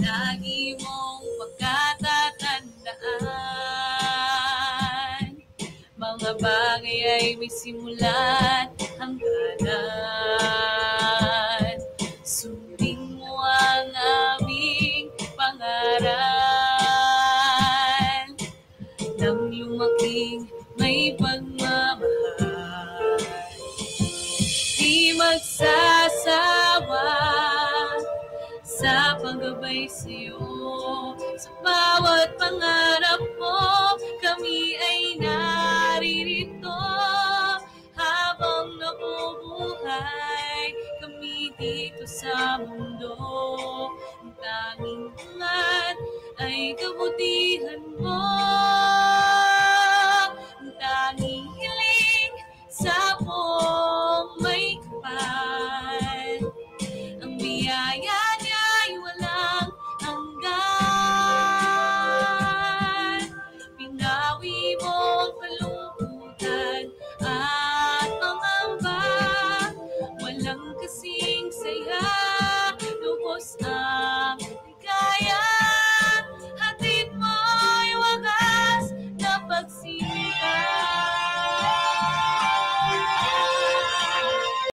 lagi mong pagkatatandaan. Mga bagay ay may simulan, hangganan. Sundin mo ang aming pangaral, nang lumaking may pagmamahal. Di magsasawa sa paggabay sa'yo, sa bawat pangarap mo, kami ay naririto. Habang nabubuhay kami dito sa mundo, ang tanging angat ay kabutihan mo. Ang tanging hiling sa buong may kapal, ang biyaya niya'y walang hanggan. Pinawi mo ang kalungkutan at pangamba, walang kasing saya, lubos